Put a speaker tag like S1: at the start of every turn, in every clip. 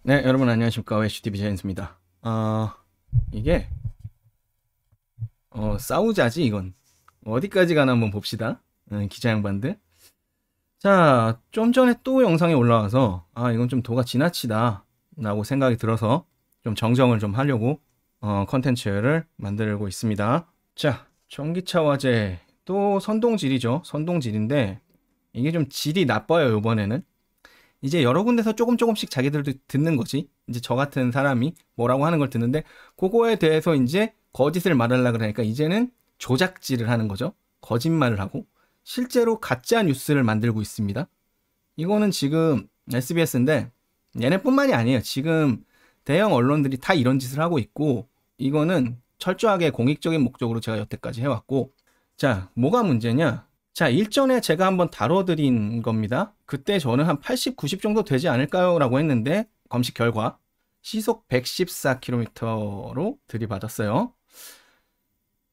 S1: 네, 여러분 안녕하십니까. HTV 제인스입니다. 이게 싸우자지 이건. 어디까지 가나 한번 봅시다. 기자 양반들. 자, 좀 전에 또 영상이 올라와서 이건 좀 도가 지나치다 라고 생각이 들어서 좀 정정을 좀 하려고 컨텐츠를 만들고 있습니다. 자, 전기차 화재 또 선동질이죠. 선동질인데 이게 좀 질이 나빠요, 이번에는. 이제 여러 군데서 조금씩 자기들도 듣는 거지. 이제 저 같은 사람이 뭐라고 하는 걸 듣는데 그거에 대해서 이제 거짓을 말하려고 그러니까 이제는 조작질을 하는 거죠. 거짓말을 하고 실제로 가짜 뉴스를 만들고 있습니다. 이거는 지금 SBS인데 얘네뿐만이 아니에요. 지금 대형 언론들이 다 이런 짓을 하고 있고 이거는 철저하게 공익적인 목적으로 제가 여태까지 해왔고, 자, 뭐가 문제냐? 자, 일전에 제가 한번 다뤄드린 겁니다. 그때 저는 한 80, 90 정도 되지 않을까요? 라고 했는데 검식 결과 시속 114km로 들이받았어요.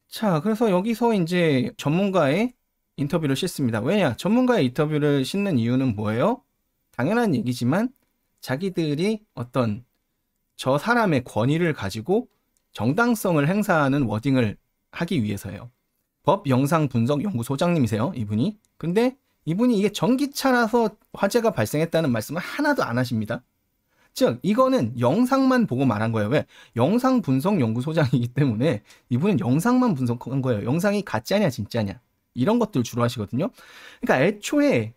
S1: 자, 그래서 여기서 이제 전문가의 인터뷰를 싣습니다. 왜냐? 전문가의 인터뷰를 싣는 이유는 뭐예요? 당연한 얘기지만 자기들이 어떤 저 사람의 권위를 가지고 정당성을 행사하는 워딩을 하기 위해서예요. 법 영상 분석 연구소장님이세요, 이분이. 근데 이분이 이게 전기차라서 화재가 발생했다는 말씀을 하나도 안 하십니다. 즉 이거는 영상만 보고 말한 거예요. 왜? 영상 분석 연구소장이기 때문에 이분은 영상만 분석한 거예요. 영상이 가짜냐 진짜냐 이런 것들 주로 하시거든요. 그러니까 애초에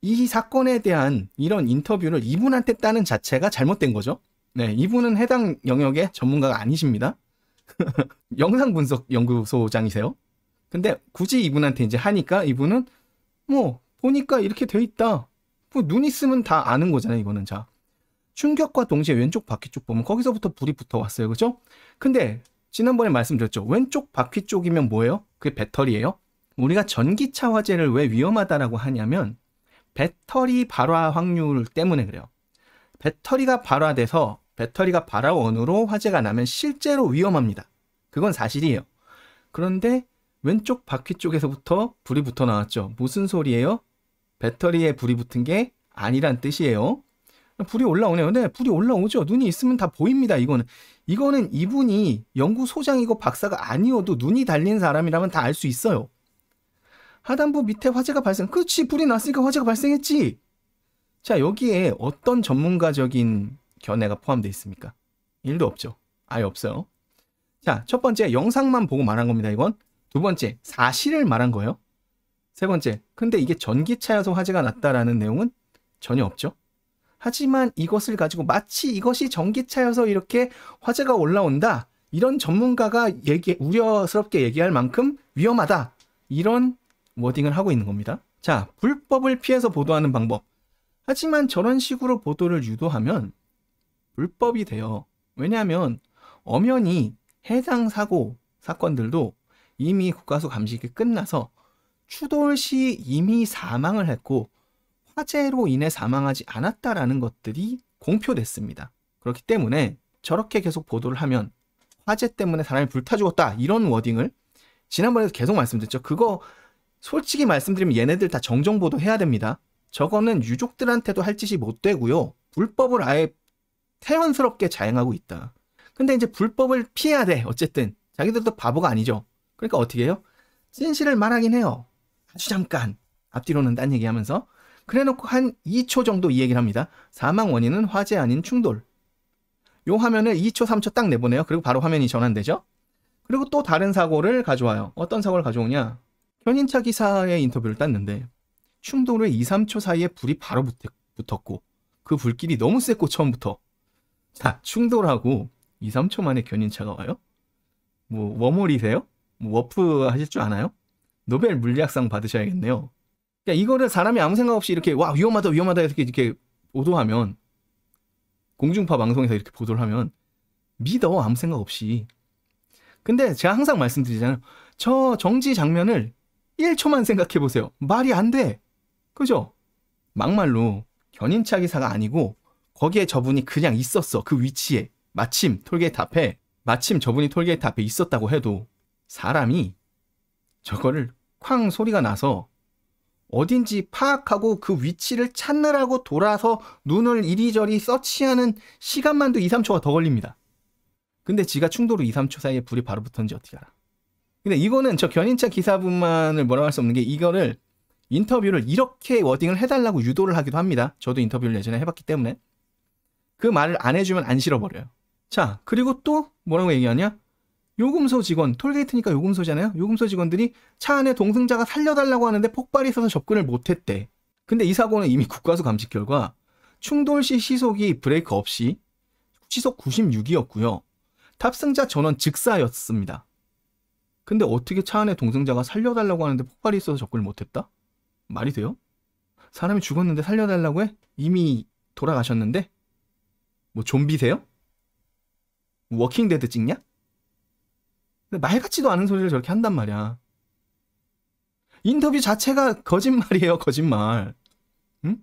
S1: 이 사건에 대한 이런 인터뷰를 이분한테 따는 자체가 잘못된 거죠. 네, 이분은 해당 영역의 전문가가 아니십니다. 영상 분석 연구소장이세요. 근데 굳이 이분한테 이제 하니까 이분은 뭐 보니까 이렇게 돼 있다. 뭐 눈 있으면 다 아는 거잖아요, 이거는. 자, 충격과 동시에 왼쪽 바퀴 쪽 보면 거기서부터 불이 붙어 왔어요. 그죠? 근데 지난번에 말씀드렸죠. 왼쪽 바퀴 쪽이면 뭐예요? 그게 배터리예요. 우리가 전기차 화재를 왜 위험하다라고 하냐면 배터리 발화 확률 때문에 그래요. 배터리가 발화돼서 배터리가 발화원으로 화재가 나면 실제로 위험합니다. 그건 사실이에요. 그런데 왼쪽 바퀴 쪽에서부터 불이 붙어 나왔죠. 무슨 소리예요? 배터리에 불이 붙은 게 아니란 뜻이에요. 불이 올라오네요. 네, 불이 올라오죠. 눈이 있으면 다 보입니다. 이거는 이분이 연구소장이고 박사가 아니어도 눈이 달린 사람이라면 다 알 수 있어요. 하단부 밑에 화재가 발생. 그렇지, 불이 났으니까 화재가 발생했지. 자, 여기에 어떤 전문가적인 견해가 포함되어 있습니까? 1도 없죠. 아예 없어요. 자, 첫 번째, 영상만 보고 말한 겁니다, 이건. 두 번째, 사실을 말한 거예요. 세 번째, 근데 이게 전기차여서 화재가 났다라는 내용은 전혀 없죠. 하지만 이것을 가지고 마치 이것이 전기차여서 이렇게 화재가 올라온다, 이런 전문가가 우려스럽게 얘기할 만큼 위험하다, 이런 워딩을 하고 있는 겁니다. 자, 불법을 피해서 보도하는 방법. 하지만 저런 식으로 보도를 유도하면 불법이 돼요. 왜냐하면 엄연히 해당 사건들도 이미 국가수 감식이 끝나서 추돌 시 이미 사망을 했고 화재로 인해 사망하지 않았다라는 것들이 공표됐습니다. 그렇기 때문에 저렇게 계속 보도를 하면 화재 때문에 사람이 불타 죽었다, 이런 워딩을 지난번에도 계속 말씀드렸죠. 그거 솔직히 말씀드리면 얘네들 다 정정보도 해야 됩니다. 저거는 유족들한테도 할 짓이 못 되고요. 불법을 아예 태연스럽게 자행하고 있다. 근데 이제 불법을 피해야 돼. 어쨌든 자기들도 바보가 아니죠. 그러니까 어떻게 해요? 진실을 말하긴 해요. 아주 잠깐. 앞뒤로는 딴 얘기하면서. 그래놓고 한 2초 정도 이 얘기를 합니다. 사망 원인은 화재 아닌 충돌. 요 화면을 2초, 3초 딱 내보내요. 그리고 바로 화면이 전환되죠. 그리고 또 다른 사고를 가져와요. 어떤 사고를 가져오냐? 견인차 기사의 인터뷰를 땄는데 충돌 후에 2, 3초 사이에 불이 바로 붙었고 그 불길이 너무 셌고 처음부터. 자, 충돌하고 2, 3초 만에 견인차가 와요? 뭐 워몰이세요? 뭐 워프 하실 줄 아나요? 노벨 물리학상 받으셔야겠네요. 그러니까 이거를 사람이 아무 생각 없이 이렇게 와 위험하다 이렇게 보도하면, 공중파 방송에서 이렇게 보도를 하면 믿어, 아무 생각 없이. 근데 제가 항상 말씀드리잖아요. 저 정지 장면을 1초만 생각해 보세요. 말이 안 돼. 그죠? 막말로 견인차 기사가 아니고 거기에 저분이 그냥 있었어. 그 위치에 마침 저분이 톨게이트 앞에 있었다고 해도 사람이 저거를 쾅 소리가 나서 어딘지 파악하고 그 위치를 찾느라고 돌아서 눈을 이리저리 서치하는 시간만도 2, 3초가 더 걸립니다. 근데 지가 충돌 후 2, 3초 사이에 불이 바로 붙었는지 어떻게 알아? 근데 이거는 저 견인차 기사분만을 뭐라고 할 수 없는 게 이거를 인터뷰를 이렇게 워딩을 해달라고 유도를 하기도 합니다. 저도 인터뷰를 예전에 해봤기 때문에. 그 말을 안 해주면 안 실어버려요. 자, 그리고 또 뭐라고 얘기하냐? 요금소 직원, 톨게이트니까 요금소잖아요. 요금소 직원들이 차 안에 동승자가 살려달라고 하는데 폭발이 있어서 접근을 못했대. 근데 이 사고는 이미 국과수 감식 결과 충돌 시 시속이 브레이크 없이 시속 96이었고요. 탑승자 전원 즉사였습니다. 근데 어떻게 차 안에 동승자가 살려달라고 하는데 폭발이 있어서 접근을 못했다? 말이 돼요? 사람이 죽었는데 살려달라고 해? 이미 돌아가셨는데? 뭐 좀비세요? 워킹데드 찍냐? 말 같지도 않은 소리를 저렇게 한단 말이야. 인터뷰 자체가 거짓말이에요, 거짓말. 응?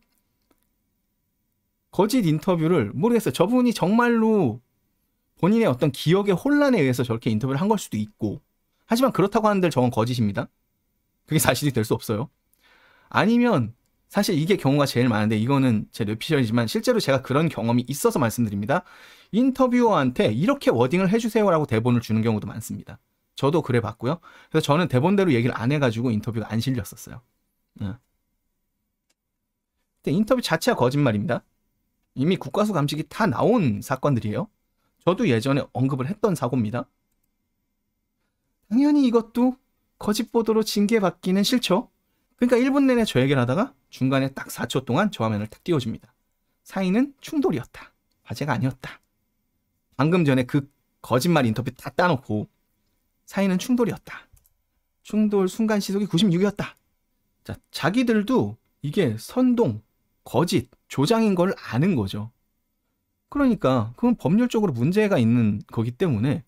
S1: 거짓 인터뷰를 모르겠어요. 저분이 정말로 본인의 어떤 기억의 혼란에 의해서 저렇게 인터뷰를 한 걸 수도 있고, 하지만 그렇다고 하는데 저건 거짓입니다. 그게 사실이 될 수 없어요. 아니면 사실 이게 경우가 제일 많은데 이거는 제 뇌피셜이지만 실제로 제가 그런 경험이 있어서 말씀드립니다. 인터뷰어한테 이렇게 워딩을 해주세요라고 대본을 주는 경우도 많습니다. 저도 그래 봤고요. 그래서 저는 대본대로 얘기를 안 해가지고 인터뷰가 안 실렸었어요. 근데 인터뷰 자체가 거짓말입니다. 이미 국과수 감식이 다 나온 사건들이에요. 저도 예전에 언급을 했던 사고입니다. 당연히 이것도 거짓 보도로 징계받기는 싫죠. 그러니까 1분 내내 저 얘기를 하다가 중간에 딱 4초 동안 저 화면을 딱 띄워줍니다. 사인은 충돌이었다. 화재가 아니었다. 방금 전에 그 거짓말 인터뷰 다 따놓고 사인은 충돌이었다. 충돌 순간 시속이 96이었다. 자, 자기들도 이게 선동, 거짓, 조장인 걸 아는 거죠. 그러니까 그건 법률적으로 문제가 있는 거기 때문에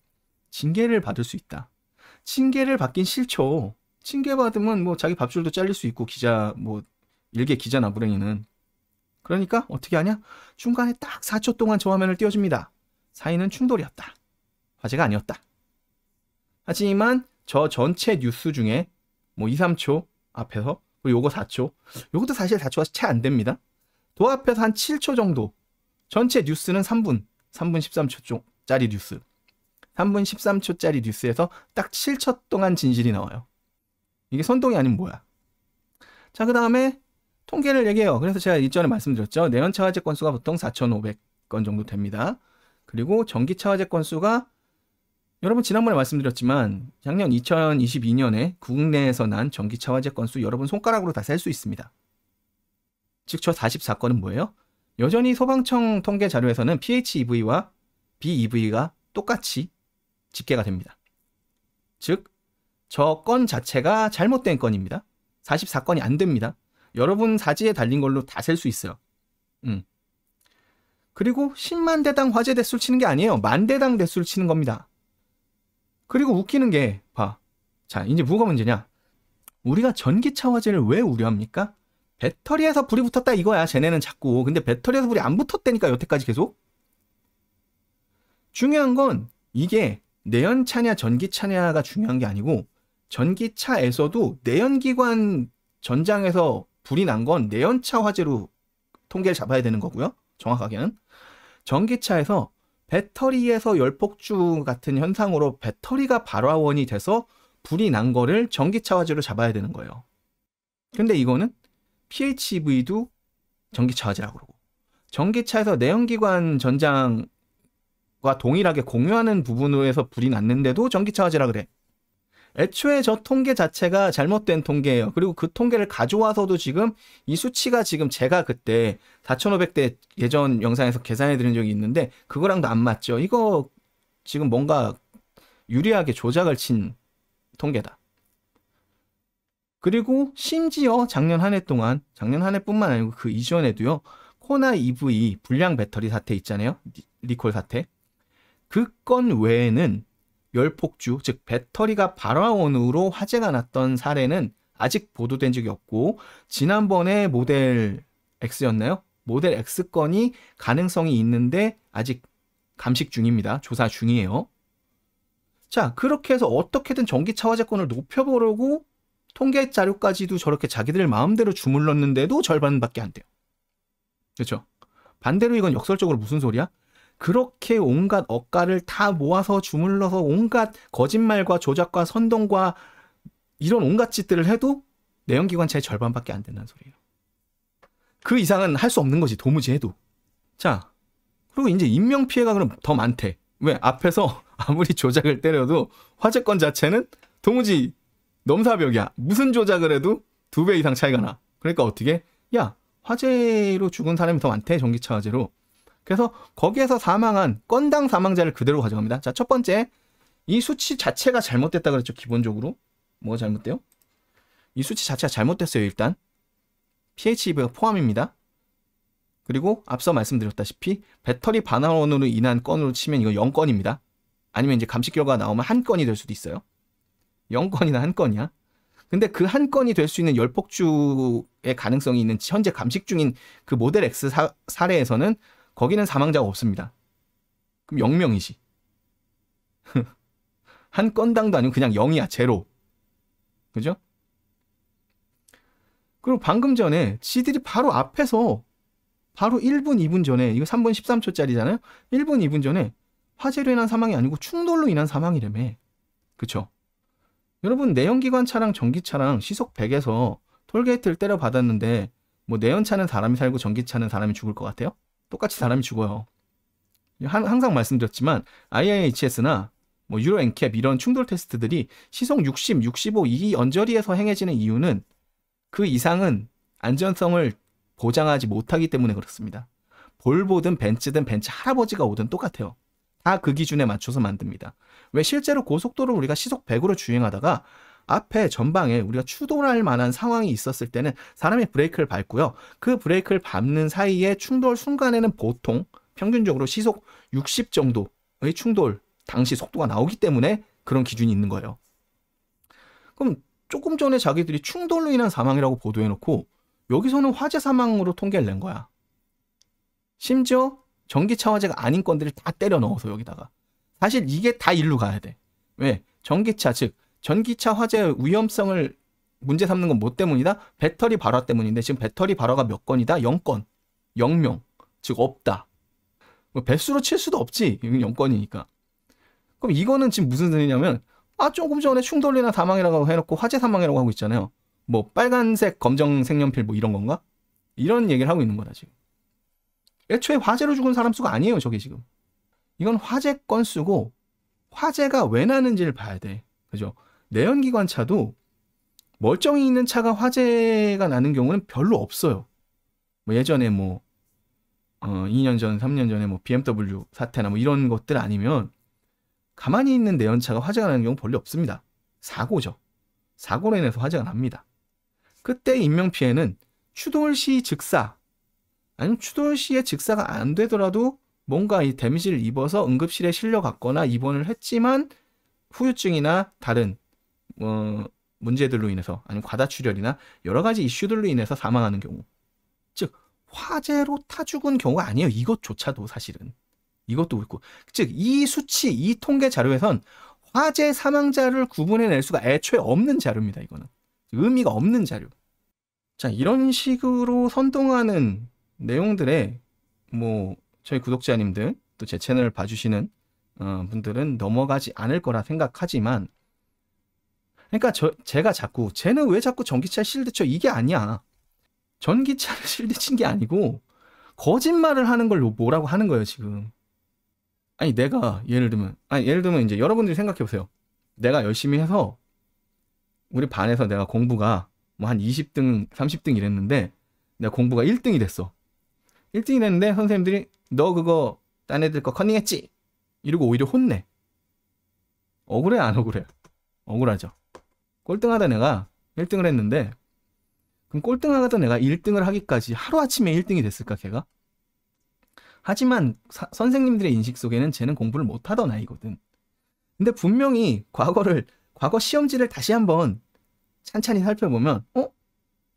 S1: 징계를 받을 수 있다. 징계를 받긴 싫죠. 징계 받으면 뭐 자기 밥줄도 잘릴 수 있고 기자 뭐 일개 기자 나부랭이는. 그러니까 어떻게 하냐? 중간에 딱 4초 동안 저 화면을 띄워줍니다. 사인은 충돌이었다. 화재가 아니었다. 하지만 저 전체 뉴스 중에 뭐 2, 3초 앞에서 그리고 요거 4초 요것도 사실 4초가 채 안 됩니다. 도합해서 한 7초 정도. 전체 뉴스는 3분 13초짜리 뉴스. 3분 13초짜리 뉴스에서 딱 7초 동안 진실이 나와요. 이게 선동이 아니면 뭐야? 자, 그 다음에 통계를 얘기해요. 그래서 제가 이전에 말씀드렸죠. 내연차 화재 건수가 보통 4,500건 정도 됩니다. 그리고 전기차 화재 건수가 여러분 지난번에 말씀드렸지만 작년 2022년에 국내에서 난 전기차 화재 건수 여러분 손가락으로 다 셀 수 있습니다. 즉 저 44건은 뭐예요? 여전히 소방청 통계 자료에서는 PHEV와 BEV가 똑같이 집계가 됩니다. 즉 저 건 자체가 잘못된 건입니다. 44건이 안 됩니다. 여러분 사지에 달린 걸로 다 셀 수 있어요. 그리고 10만 대당 화재 대수를 치는 게 아니에요. 만 대당 대수를 치는 겁니다. 그리고 웃기는 게 봐. 자, 이제 뭐가 문제냐? 우리가 전기차 화재를 왜 우려합니까? 배터리에서 불이 붙었다 이거야. 쟤네는 자꾸. 근데 배터리에서 불이 안 붙었다니까 여태까지 계속. 중요한 건 이게 내연차냐 전기차냐가 중요한 게 아니고 전기차에서도 내연기관 전장에서 불이 난 건 내연차 화재로 통계를 잡아야 되는 거고요. 정확하게는. 전기차에서 배터리에서 열폭주 같은 현상으로 배터리가 발화원이 돼서 불이 난 거를 전기차 화재로 잡아야 되는 거예요. 근데 이거는 PHEV도 전기차 화재라고 그러고 전기차에서 내연기관 전장과 동일하게 공유하는 부분으로 해서 불이 났는데도 전기차 화재라 그래. 애초에 저 통계 자체가 잘못된 통계예요. 그리고 그 통계를 가져와서도 지금 이 수치가 지금 제가 그때 4,500대 예전 영상에서 계산해 드린 적이 있는데 그거랑도 안 맞죠. 이거 지금 뭔가 유리하게 조작을 친 통계다. 그리고 심지어 작년 한 해 동안 작년 한 해뿐만 아니고 그 이전에도요. 코나 EV 불량 배터리 사태 있잖아요. 리콜 사태. 그 건 외에는 열폭주, 즉 배터리가 발화원으로 화재가 났던 사례는 아직 보도된 적이 없고 지난번에 모델 X였나요? 모델 X 건이 가능성이 있는데 아직 감식 중입니다. 조사 중이에요. 자, 그렇게 해서 어떻게든 전기차 화재 건을 높여보려고 통계 자료까지도 저렇게 자기들 마음대로 주물렀는데도 절반밖에 안 돼요. 그렇죠? 반대로 이건 역설적으로 무슨 소리야? 그렇게 온갖 억가를 다 모아서 주물러서 온갖 거짓말과 조작과 선동과 이런 온갖 짓들을 해도 내연기관차의 절반밖에 안 된다는 소리예요. 그 이상은 할 수 없는 거지, 도무지 해도. 자, 그리고 이제 인명피해가 그럼 더 많대. 왜? 앞에서 아무리 조작을 때려도 화재건 자체는 도무지 넘사벽이야. 무슨 조작을 해도 2배 이상 차이가 나. 그러니까 어떻게? 야, 화재로 죽은 사람이 더 많대, 전기차 화재로. 그래서 거기에서 사망한 건당 사망자를 그대로 가져갑니다. 자, 첫 번째, 이 수치 자체가 잘못됐다 그랬죠, 기본적으로. 뭐가 잘못돼요? 이 수치 자체가 잘못됐어요, 일단. PHEV가 포함입니다. 그리고 앞서 말씀드렸다시피 배터리 반환원으로 인한 건으로 치면 이거 0건입니다. 아니면 이제 감식 결과가 나오면 1건이 될 수도 있어요. 0건이나 1건이야. 근데 그 1건이 될 수 있는 열폭주의 가능성이 있는 현재 감식 중인 그 모델 X 사례에서는 거기는 사망자가 없습니다. 그럼 0명이지. 한 건당도 아니고 그냥 0이야. 제로. 그죠? 그리고 방금 전에 지들이 바로 앞에서 바로 1분, 2분 전에 이거 3분 13초짜리잖아요. 1분, 2분 전에 화재로 인한 사망이 아니고 충돌로 인한 사망이라며. 그쵸? 여러분 내연기관차랑 전기차랑 시속 100에서 톨게이트를 때려 받았는데 뭐 내연차는 사람이 살고 전기차는 사람이 죽을 것 같아요? 똑같이 사람이 죽어요. 항상 말씀드렸지만 IIHS나 뭐 유로 엔캡 이런 충돌 테스트들이 시속 60, 65 이 언저리에서 행해지는 이유는 그 이상은 안전성을 보장하지 못하기 때문에 그렇습니다. 볼보든 벤츠든 벤츠 할아버지가 오든 똑같아요. 다 그 기준에 맞춰서 만듭니다. 왜 실제로 고속도로를 우리가 시속 100으로 주행하다가 앞에 전방에 우리가 추돌할 만한 상황이 있었을 때는 사람이 브레이크를 밟고요. 그 브레이크를 밟는 사이에 충돌 순간에는 보통 평균적으로 시속 60 정도의 충돌 당시 속도가 나오기 때문에 그런 기준이 있는 거예요. 그럼 조금 전에 자기들이 충돌로 인한 사망이라고 보도해놓고 여기서는 화재 사망으로 통계를 낸 거야. 심지어 전기차 화재가 아닌 건들을 다 때려 넣어서 여기다가. 사실 이게 다 일로 가야 돼. 왜? 전기차, 즉 전기차 화재 위험성을 문제 삼는 건 뭐 때문이다? 배터리 발화 때문인데 지금 배터리 발화가 몇 건이다? 0건. 0명. 즉 없다. 뭐 배수로 칠 수도 없지. 0건이니까. 그럼 이거는 지금 무슨 소리냐면 조금 전에 충돌이나 사망이라고 해놓고 화재 사망이라고 하고 있잖아요. 뭐 빨간색 검정 색연필 뭐 이런 건가? 이런 얘기를 하고 있는 거다 지금. 애초에 화재로 죽은 사람 수가 아니에요 저게 지금. 이건 화재 건수고 화재가 왜 나는지를 봐야 돼. 그죠? 내연기관차도 멀쩡히 있는 차가 화재가 나는 경우는 별로 없어요. 뭐 예전에 2년 전, 3년 전에 뭐 BMW 사태나 뭐 이런 것들 아니면 가만히 있는 내연차가 화재가 나는 경우 별로 없습니다. 사고죠. 사고로 인해서 화재가 납니다. 그때 인명피해는 추돌 시 즉사, 아니면 추돌 시에 즉사가 안 되더라도 뭔가 이 데미지를 입어서 응급실에 실려갔거나 입원을 했지만 후유증이나 다른 문제들로 인해서 아니면 과다출혈이나 여러 가지 이슈들로 인해서 사망하는 경우, 즉 화재로 타 죽은 경우가 아니에요. 이것조차도 사실은. 이것도 그렇고, 즉 이 수치, 이 통계 자료에선 화재 사망자를 구분해낼 수가 애초에 없는 자료입니다. 이거는 의미가 없는 자료. 자, 이런 식으로 선동하는 내용들에 저희 구독자님들 또 제 채널을 봐주시는 분들은 넘어가지 않을 거라 생각하지만, 그러니까 제가 자꾸 쟤는 왜 자꾸 전기차 실드 쳐, 이게 아니야. 전기차를 실드 친 게 아니고 거짓말을 하는 걸 뭐라고 하는 거예요 지금. 아니 내가 예를 들면 이제 여러분들이 생각해 보세요. 내가 열심히 해서 우리 반에서 내가 공부가 뭐 한 20등 30등 이랬는데 내가 공부가 1등이 됐어. 1등이 됐는데 선생님들이 너 그거 딴 애들 거 컨닝했지? 이러고 오히려 혼내. 억울해 안 억울해? 억울하죠. 꼴등하다 내가 1등을 했는데 그럼 꼴등하다 내가 1등을 하기까지 하루아침에 1등이 됐을까 걔가? 하지만 선생님들의 인식 속에는 쟤는 공부를 못하던 아이거든. 근데 분명히 과거 시험지를 다시 한번 찬찬히 살펴보면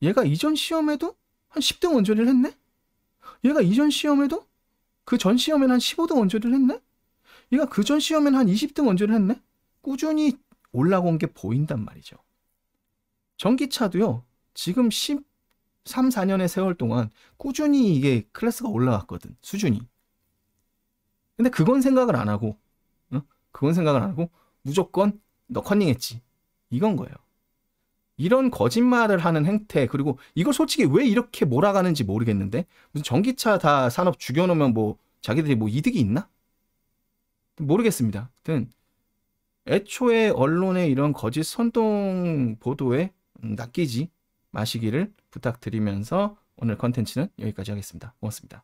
S1: 얘가 이전 시험에도 한 10등 원조리를 했네? 얘가 이전 시험에도 그 전 시험에는 한 15등 원조리를 했네? 얘가 그 전 시험에는 한 20등 원조리를 했네? 꾸준히 올라온 게 보인단 말이죠. 전기차도요. 지금 13, 4년의 세월 동안 꾸준히 이게 클래스가 올라갔거든. 수준이. 근데 그건 생각을 안 하고, 그건 생각을 안 하고 무조건 너 컨닝했지. 이건 거예요. 이런 거짓말을 하는 행태, 그리고 이걸 솔직히 왜 이렇게 몰아가는지 모르겠는데, 무슨 전기차 다 산업 죽여놓으면 뭐 자기들이 뭐 이득이 있나? 모르겠습니다. 하여튼 애초에 언론의 이런 거짓 선동 보도에 낚이지 마시기를 부탁드리면서 오늘 컨텐츠는 여기까지 하겠습니다. 고맙습니다.